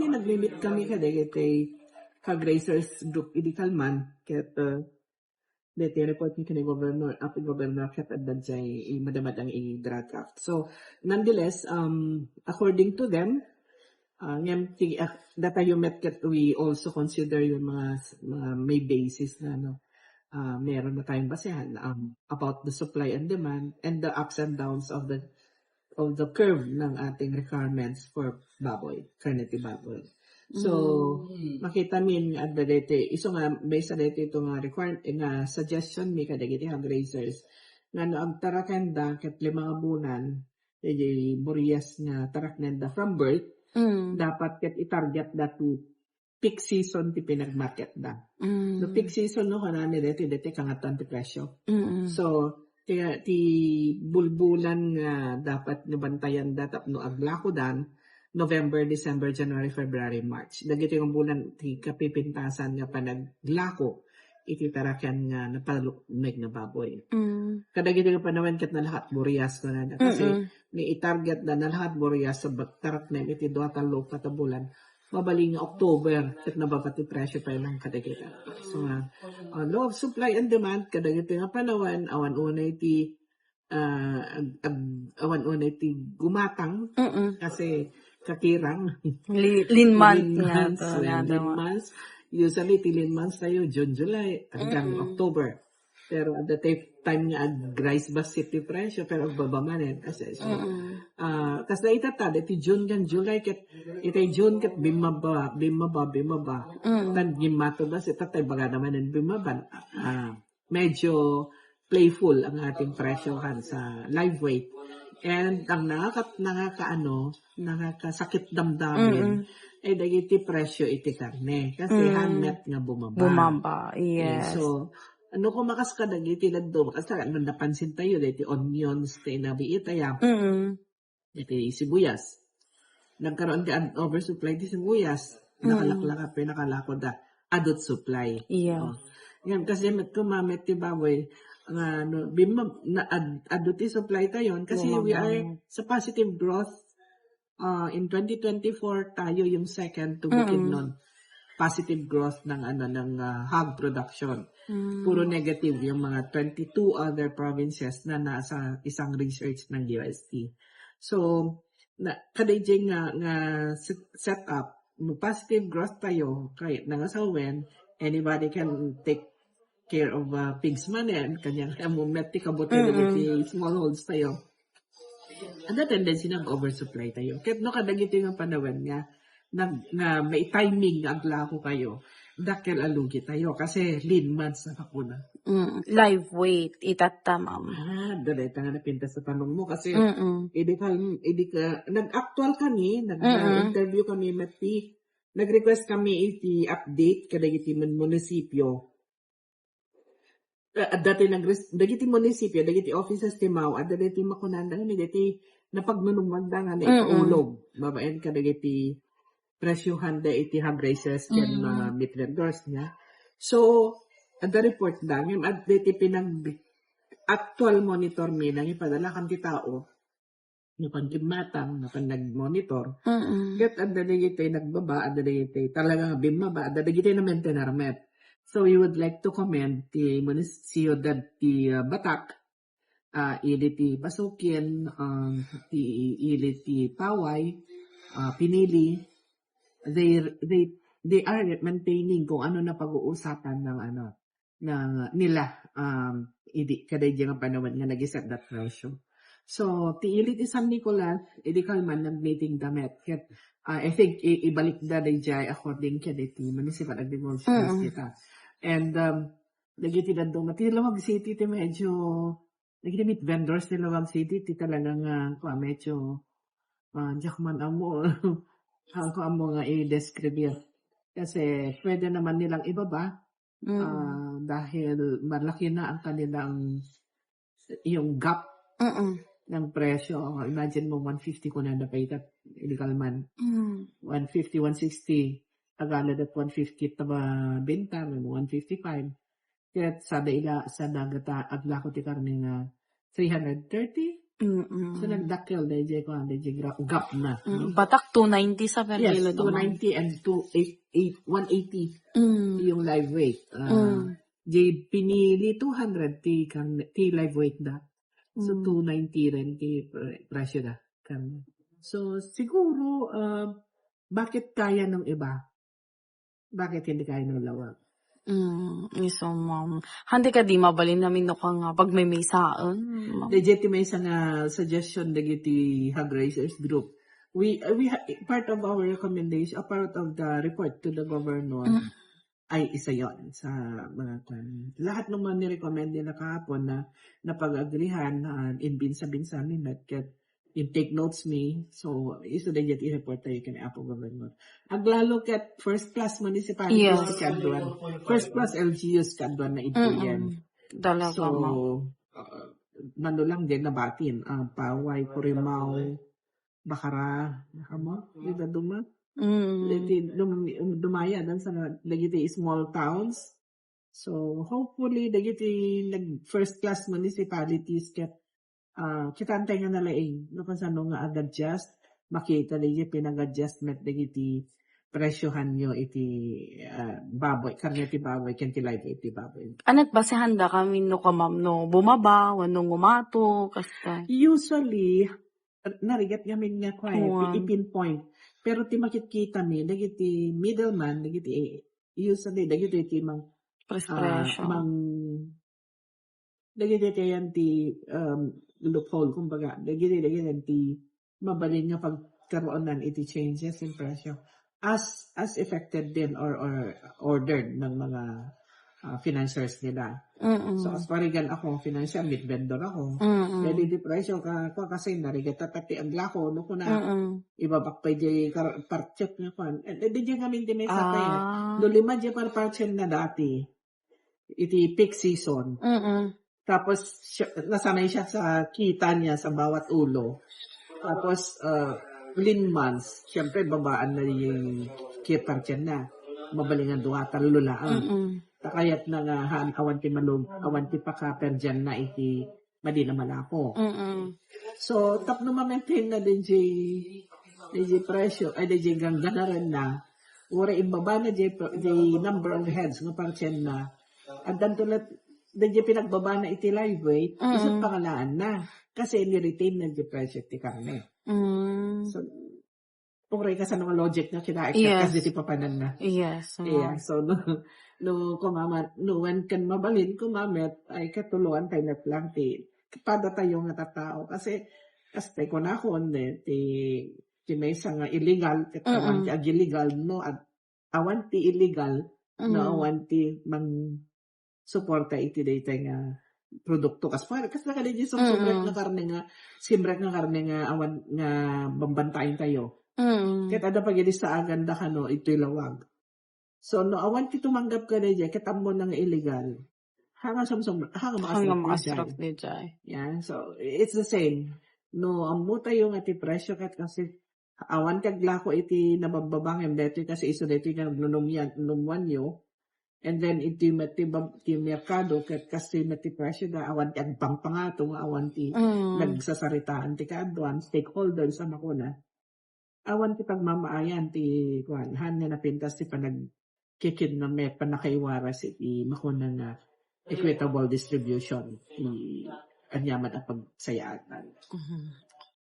naglimit kami kadagiti kag-racers group idi Kalman ket deti report ni kini governor ket adad jay madamad ang i-drug act. So nonetheless, according to them, ngem ti data you met ket we also consider yung mga may basis na meron na tayong basehan about the supply and demand and the ups and downs of the curve ng ating requirements for baboy, carnity baboy. So, makita min at dati, iso nga, based sa dati ito nga suggestion mi kadagiti hag-raisers, nga ang tarakenda ket 5 bulan, Burias nga tarakenda from birth, dapat ket i-target datu peak season ti pinag-market da. No peak season kanani dati kangatan ti presyo. So, ti bulbulan nga dapat nabantayan tapno aglako dan November, December, January, February, March. Dagiti yung bulan ti kapipintasan nga panaglako iti tarakyan nga napalukmig na baboy. Kadagiti nga panawen ket na lahat Burias ko na kasi ni i-target na lahat Burias sa tarak na iti 2-3 bulan. Mabaling October ket nababati presyo pa lang kadagiti. So law of supply and demand kadagiti nga panawan awan unay ti gumatang kasi kakirang lean months. Usually ti lean months tayo June, July hanggang October. Pero at the time nga ag-rise ba city presyo pero babamanen kasi so tas na itata ti June kan July ket itay June ket bimaba tan gimato ba si tatay baga naman bimaban medyo playful ang ating presyo kan sa live weight and ang nakakasakit damdamin ay dagiti presyo iti karne kasi hanmet nga bumaba yes. So kung makas ka dagiti laddo kasi napansin tayo diti onions ti nabiit aya diti sibuyas nagkaroon ti oversupply ti sibuyas nakalako da adot supply yan kasi kumamet ti baboy nga adot ti supply tayon kasi we are sa positive growth in 2024 tayo yung second to bukid nun positive growth ng hog production. Puro negative yung mga 22 other provinces na nasa isang research ng UST. So, kadayjay nga set up, positive growth tayo, kahit nangasawen, anybody can take care of pigs manen, kanyang amumet ti kabuti ti smallholds tayo. Ang tendency ng oversupply tayo. Kahit kadagiti nga panawan nga, na may timing aglako kayo dakkel alugi tayo kasi lean months na kapuna. Live weight itatamam. Dali nga napinta sa tanong mo kasi idi ka nag-actual kami, nag-interview kami mati nag-request kami iti update kadagiti munisipyo. Dati dagiti munisipyo, dagiti offices ti Mao, dagiti makunanda nga dagiti napagmanumanda nga na ikaulog. Babaen kadagiti presyuhan da iti hag-raisers ken meat vendors niya. So, at the report dangim at iti actual monitor mi nang ipadala kan ti tao napaggimatang nag-monitor. Ket at dagiti nagbaba, at dagiti talagang bimaba, at dagiti na maintenarmet. So, we would like to commend ti Munisipyo ti Batak, ili ti Basukin, ili ti Paway, Pinili. They are maintaining kung ano na pag-uusapan ng nila kadayjay nga panawan nga nag-set that ratio. So tiili ti San Nicolas idi Kalman nag-meeting damet ket I think ibalik da dayjay according ket iti municipal agriculture kita. And dagiti dadto ti Lawag City ti medyo dagiti meat vendors ti Lawag City ti talagang medyo jakman amo ako ang mga i-describe kasi pwede naman nilang ibaba dahil malaki na ang kanilang yung gap ng presyo. Imagine mo 150 ko na napaitat illegal man 150, 160 agala at 150 taba benta may 155 kaya sa dagat agla ko ti karne nga 330 So nagdakkel DJ ko DJ gap na. Batak 290 sa per Yes, kilo daw, ma'am. 290 and 180 yung live weight. Pinili 200 ti live weight da. So 290 rin ti presyo da. So siguro bakit kaya ng iba? Bakit hindi kaya ng lawak? Iso, ma'am. Handi ka di mabalin namin no ka nga pag may saan. Legit may isang suggestion dagiti hog raisers group. We part of our recommendation, a part of the report to the governor ay isa yon sa mga lahat naman ni-recommend nila kahapon na napag-agrihan in binsa-binsan nila at in take notes me. So, isa legit i-report tayo kani Apo Governor. Aglalo kat first class municipalities Yes. kadwan. First class LGUs kadwan na ito yan. Talaga, So, ma'am. nando lang din nabatin ang Paway, Corimao, Bacara, mo, ida duma. Dumaya dan sa dagiti small towns. So, hopefully dagiti first class municipalities ket kitantay nga nalaing no kung sano nga ag-adjust makita dagiti pinag-adjustment dagiti presyohan nyo iti baboy karne ti baboy ken ti live iti baboy. Anat basehan da kami no ka, ma'am, no bumaba wanong umato kasta. Usually narigat gamin nga i-pinpoint pero ti makikita mi dagiti middleman dagiti usually dagiti ti mang Presyo. dagiti kayan ti loophole kumbaga dagiti ti mabalin nga pagkaroon iti changes in presyo as affected din or ordered ng mga financiers nila. So as parigan ako financial meat vendor ako. Dili di presyo kasi narigat pati ang lako no kuna ibabak pa di parchet nga kan. Di di kami di may sakay. Do lima di par parchet na dati. Iti peak season. Tapos nasanay siya sa kita niya sa bawat ulo. Tapos lean months, syempre babaan na yung kipartyan na. Mabalingan duwata lulaan. Takayat na nga awan ti malog, awan ti pakaper dyan na iti madi na malako. So tap no ma-maintain na din di presyo ay di gangganaran na. Ura ibaba na di number of heads ng partyan na. At dantulat dahil pinagbaba na iti live weight, isang pangalaan na. Kasi ni-retain na di presyo ti karne. So, kung rin ka sa mga logic na kina-expect kasi di papanan na. Yes. Yeah, so when kan mabalin, kumamet, ay katuluan tayo na lang pada tayo nga tatao. Kasi ko na ako, ti may nga illegal, katawan ti ag-illegal, no? At awan ti illegal, no? Awan ti suporta iti data nga produkto kas nakaligi simbrek nga karne nga awan nga bambantayin tayo. Ket ada pagidi sa aganda kano ito'y lawag. So no awan ti tumanggap ka dayjay ket ammo nga illegal. Hanga makasarap di jay. Yeah, so it's the same. No ammo tayo nga ti presyo ket kasi awan kag lako iti nabababangem dito kasi iso dito nga nagnunuman yo. And then iti merkado ket kasi mati presyo da awan ti agpangpangato nga awan ti nagsasaritaan ti kaadwan stakeholders sa makuna awan ti pagmamaayan ti han nga napintas ti panagkikid na may panakaiwaras iti makuna nga equitable distribution ti anyaman ang pagsayaan.